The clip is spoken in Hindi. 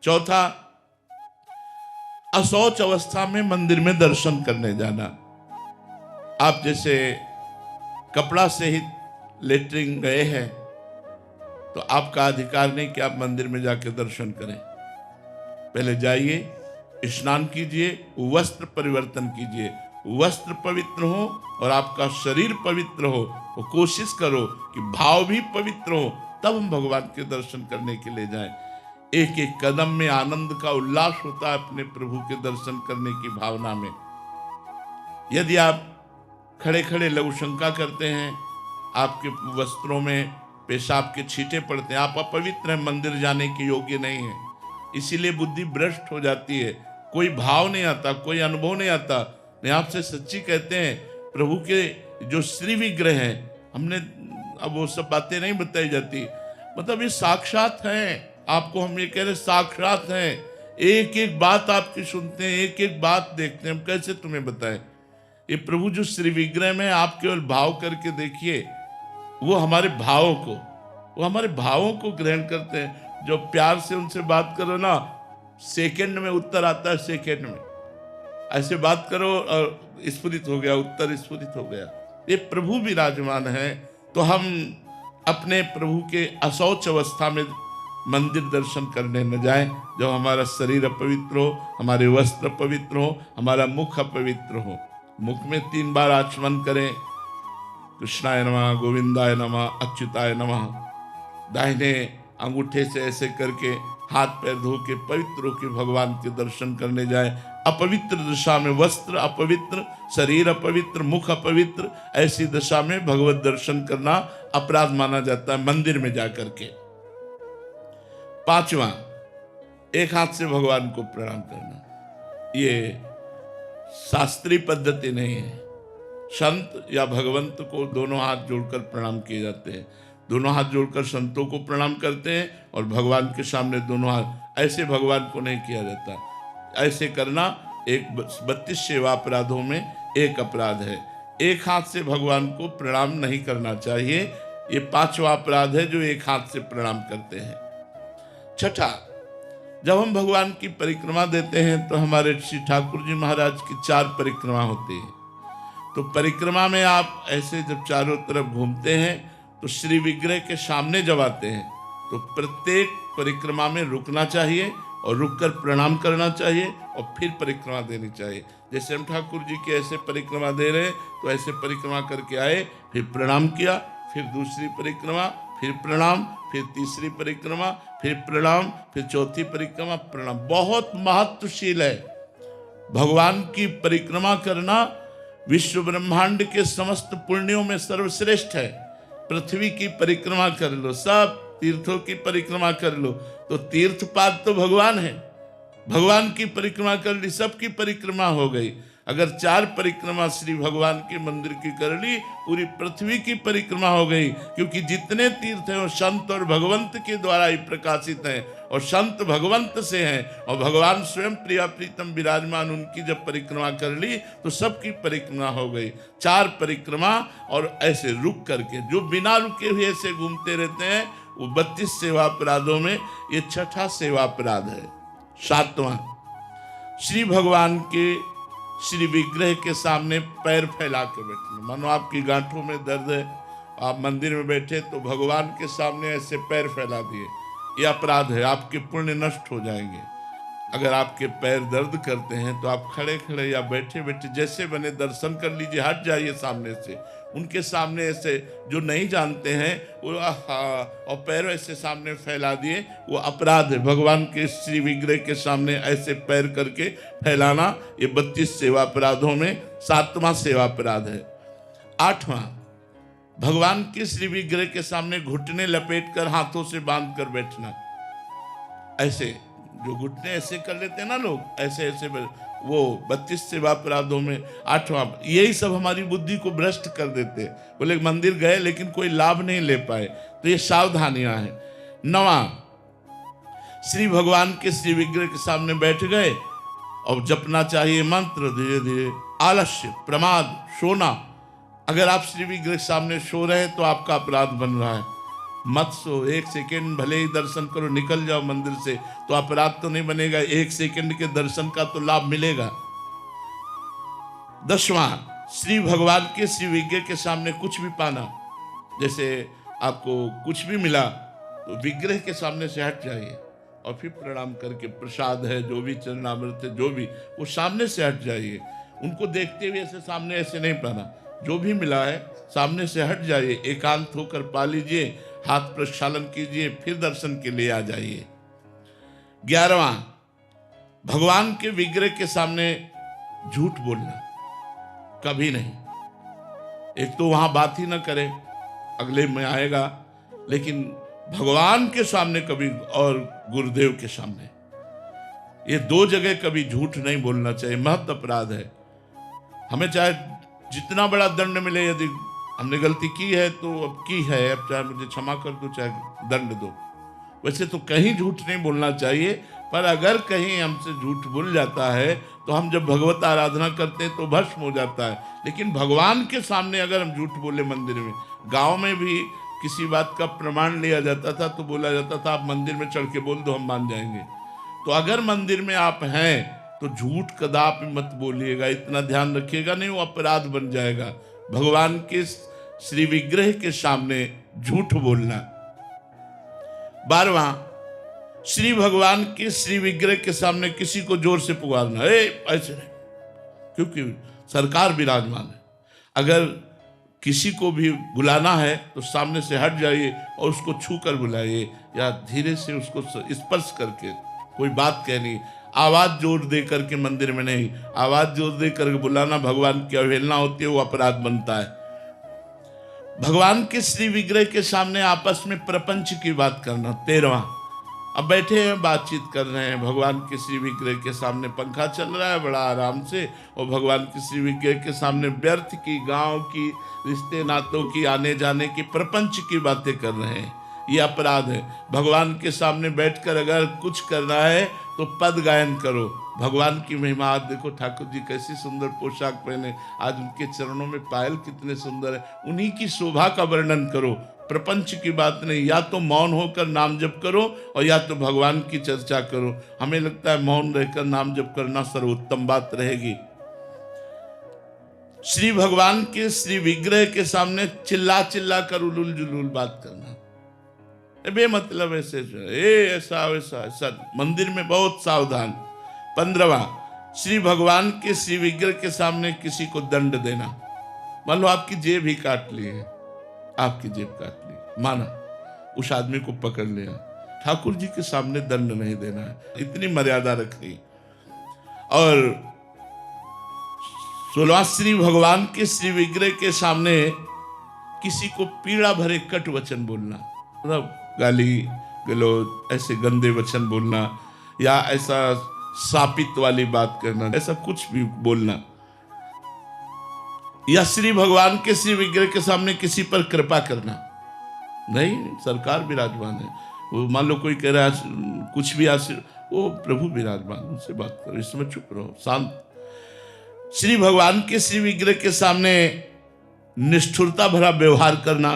चौथा, अशौच अवस्था में मंदिर में दर्शन करने जाना। आप जैसे कपड़ा सहित लेटरिन गए हैं तो आपका अधिकार नहीं कि आप मंदिर में जाकर दर्शन करें। पहले जाइए, स्नान कीजिए, वस्त्र परिवर्तन कीजिए, वस्त्र पवित्र हो और आपका शरीर पवित्र हो। तो कोशिश करो कि भाव भी पवित्र हो, तब हम भगवान के दर्शन करने के लिए जाएं। एक एक कदम में आनंद का उल्लास होता है अपने प्रभु के दर्शन करने की भावना में। यदि आप खड़े खड़े लघुशंका करते हैं, आपके वस्त्रों में पेशाब के छींटे पड़ते हैं, आप अपवित्र हैं, मंदिर जाने के योग्य नहीं है, इसीलिए बुद्धि भ्रष्ट हो जाती है, कोई भाव नहीं आता, कोई अनुभव नहीं आता। मैं आपसे सच्ची कहते हैं, प्रभु के जो श्री विग्रह हैं, हमने अब वो सब बातें नहीं बताई जाती, मतलब ये साक्षात हैं। आपको हम ये कह रहे साक्षात हैं, एक एक बात आपकी सुनते हैं, एक एक बात देखते हैं, हम कैसे तुम्हें बताएं। ये प्रभु जो श्री विग्रह में आप केवल भाव करके देखिए, वो हमारे भावों को ग्रहण करते हैं। जो प्यार से उनसे बात करो ना, सेकंड में उत्तर आता है, सेकंड में ऐसे बात करो और स्फुरित हो गया उत्तर, स्फुरित हो गया। ये प्रभु विराजमान है। तो हम अपने प्रभु के अशौच अवस्था में मंदिर दर्शन करने न जाएं। जब हमारा शरीर अपवित्र हो, हमारे वस्त्र पवित्र हो, हमारा मुख अपवित्र हो। मुख में 3 बार आचमन करें, कृष्णाय नमः, गोविंदाय नमः, अच्युताय नमः। दाहिने अंगूठे से ऐसे करके हाथ पैर धो के पवित्र होकर भगवान के दर्शन करने जाएं। अपवित्र दशा में वस्त्र अपवित्र, शरीर अपवित्र, मुख अपवित्र, ऐसी दशा में भगवत दर्शन करना अपराध माना जाता है मंदिर में जाकर के। 5वां, एक हाथ से भगवान को प्रणाम करना। ये शास्त्रीय पद्धति नहीं है। संत या भगवंत को दोनों हाथ जोड़कर प्रणाम किए जाते हैं। दोनों हाथ जोड़कर संतों को प्रणाम करते हैं और भगवान के सामने दोनों हाथ, ऐसे भगवान को नहीं किया जाता। ऐसे करना एक 32 सेवा अपराधों में एक अपराध है। एक हाथ से भगवान को प्रणाम नहीं करना चाहिए। ये 5वां अपराध है जो एक हाथ से प्रणाम करते हैं। 6ठा, जब हम भगवान की परिक्रमा देते हैं तो हमारे श्री ठाकुर जी महाराज की 4 परिक्रमा होती है। तो परिक्रमा में आप ऐसे जब चारों तरफ घूमते हैं तो श्री विग्रह के सामने जब आते हैं तो प्रत्येक परिक्रमा में रुकना चाहिए और रुककर प्रणाम करना चाहिए और फिर परिक्रमा देनी चाहिए। जैसे हम ठाकुर जी की ऐसे परिक्रमा दे रहे हैं तो ऐसे परिक्रमा करके आए, फिर प्रणाम किया, फिर दूसरी परिक्रमा, फिर प्रणाम, फिर तीसरी परिक्रमा, फिर प्रणाम, फिर चौथी परिक्रमा, प्रणाम। बहुत महत्वशील है। भगवान की परिक्रमा करना विश्व ब्रह्मांड के समस्त पुण्यों में सर्वश्रेष्ठ है। पृथ्वी की परिक्रमा कर लो, सब तीर्थों की परिक्रमा कर लो, तो तीर्थपाद तो भगवान है। भगवान की परिक्रमा कर ली, सबकी परिक्रमा हो गई। अगर 4 परिक्रमा श्री भगवान के मंदिर की कर ली, पूरी पृथ्वी की परिक्रमा हो गई। क्योंकि जितने तीर्थ हैं वो संत और भगवंत के द्वारा ही प्रकाशित हैं और संत भगवंत से हैं और भगवान स्वयं प्रिया प्रीतम विराजमान, उनकी जब परिक्रमा कर ली तो सबकी परिक्रमा हो गई। 4 परिक्रमा और ऐसे रुक करके, जो बिना रुके हुए ऐसे घूमते रहते हैं, वो 32 सेवा अपराधों में ये 6ठा सेवा अपराध है। 7वां, श्री भगवान के श्री विग्रह के सामने पैर फैला के बैठना। मानो आपकी गांठों में दर्द है, आप मंदिर में बैठे तो भगवान के सामने ऐसे पैर फैला दिए, ये अपराध है। आपके पुण्य नष्ट हो जाएंगे। अगर आपके पैर दर्द करते हैं तो आप खड़े खड़े या बैठे बैठे जैसे बने दर्शन कर लीजिए, हट जाइए सामने से। उनके सामने ऐसे जो नहीं जानते हैं वो और पैर ऐसे सामने फैला दिए, वो अपराध है। भगवान के श्री विग्रह के सामने ऐसे पैर करके फैलाना, ये 32 सेवा अपराधों में 7वां सेवा अपराध है। 8वां, भगवान के श्री विग्रह के सामने घुटने लपेट कर हाथों से बांध कर बैठना। ऐसे जो घुटने ऐसे कर लेते हैं ना लोग, ऐसे ऐसे वो 32 सेवा अपराधों में 8वां। यही सब हमारी बुद्धि को भ्रष्ट कर देते। बोले मंदिर गए लेकिन कोई लाभ नहीं ले पाए, तो ये सावधानियां हैं। 9वां, श्री भगवान के श्री विग्रह के सामने बैठ गए और जपना चाहिए मंत्र धीरे धीरे। आलस्य, प्रमाद, सोना। अगर आप श्री विग्रह के सामने सो रहे हैं तो आपका अपराध बन रहा है। मत सो, 1 सेकंड भले ही दर्शन करो, निकल जाओ मंदिर से, तो अपराध तो नहीं बनेगा, 1 सेकंड के दर्शन का तो लाभ मिलेगा। 10वां, श्री भगवान के श्री विग्रह के सामने कुछ भी पाना, जैसे आपको कुछ भी मिला तो विग्रह के सामने से हट जाइए और फिर प्रणाम करके, प्रसाद है जो भी, चरणामृत है जो भी, वो सामने से हट जाइए। उनको देखते हुए ऐसे सामने ऐसे नहीं पाना, जो भी मिला है सामने से हट जाइए, एकांत होकर पा लीजिए, हाथ प्रक्षालन कीजिए, फिर दर्शन के लिए आ जाइए। 11वां, भगवान के विग्रह के सामने झूठ बोलना कभी नहीं। एक तो वहां बात ही ना करें, अगले में आएगा, लेकिन भगवान के सामने कभी और गुरुदेव के सामने, ये 2 जगह कभी झूठ नहीं बोलना चाहिए, महत्व अपराध है। हमें चाहे जितना बड़ा दंड मिले, यदि हमने गलती की है तो अब की है, अब चाहे मुझे क्षमा कर दो चाहे दंड दो, वैसे तो कहीं झूठ नहीं बोलना चाहिए। पर अगर कहीं हमसे झूठ बोल जाता है तो हम जब भगवत आराधना करते हैं तो भस्म हो जाता है, लेकिन भगवान के सामने अगर हम झूठ बोले मंदिर में, गांव में भी किसी बात का प्रमाण लिया जाता था तो बोला जाता था आप मंदिर में चढ़ के बोल दो हम मान जाएंगे। तो अगर मंदिर में आप हैं तो झूठ कदापि मत बोलिएगा, इतना ध्यान रखिएगा, नहीं वो अपराध बन जाएगा। भगवान के श्री विग्रह के सामने झूठ बोलना। 12वां, श्री भगवान के श्री विग्रह के सामने किसी को जोर से पुकारना, ऐसे नहीं, क्योंकि सरकार विराजमान है। अगर किसी को भी बुलाना है तो सामने से हट जाइए और उसको छू कर बुलाइए, या धीरे से उसको स्पर्श करके कोई बात कहनी, आवाज जोर दे करके मंदिर में नहीं, आवाज जोर दे करके बुलाना भगवान की अवहेलना होती है, वो अपराध बनता है। भगवान के श्री विग्रह के सामने आपस में प्रपंच की बात करना। 13वां, अब बैठे हैं बातचीत कर रहे हैं, भगवान के श्री विग्रह के सामने पंखा चल रहा है बड़ा आराम से, और भगवान के श्री विग्रह के सामने व्यर्थ की, गांव की, रिश्ते नातों की, आने जाने की, प्रपंच की बातें कर रहे हैं, ये अपराध है। भगवान के सामने बैठकर अगर कुछ करना है तो पद गायन करो, भगवान की महिमा। आज देखो ठाकुर जी कैसी सुंदर पोशाक पहने, आज उनके चरणों में पायल कितने सुंदर है, उन्हीं की शोभा का वर्णन करो, प्रपंच की बात नहीं। या तो मौन होकर नाम जप करो और या तो भगवान की चर्चा करो। हमें लगता है मौन रहकर नाम जप करना सर्वोत्तम बात रहेगी। श्री भगवान के श्री विग्रह के सामने चिल्ला चिल्ला कर उलूल जुलूल बात करना, बेमतलब ऐसे ऐसा वैसा ऐसा, मंदिर में बहुत सावधान। 15वां, श्री भगवान के श्री विग्रह के सामने किसी को दंड देना। मान लो आपकी जेब ही काट ली है, आपकी जेब काट ली, माना उस आदमी को पकड़ लिया, ठाकुर जी के सामने दंड नहीं देना है, इतनी मर्यादा रखनी। और 16वां, श्री भगवान के श्री विग्रह के सामने किसी को पीड़ा भरे कट वचन बोलना, मतलब गाली गलौज, ऐसे गंदे वचन बोलना, या ऐसा शापित वाली बात करना, ऐसा कुछ भी बोलना। या श्री भगवान के श्री विग्रह के सामने किसी पर कृपा करना नहीं, सरकार विराजमान है, वो मान लो कोई कह रहा है कुछ भी वो प्रभु विराजमान, उनसे बात करो, इसमें चुप रहो, शांत। श्री भगवान के श्री विग्रह के सामने निष्ठुरता भरा व्यवहार करना,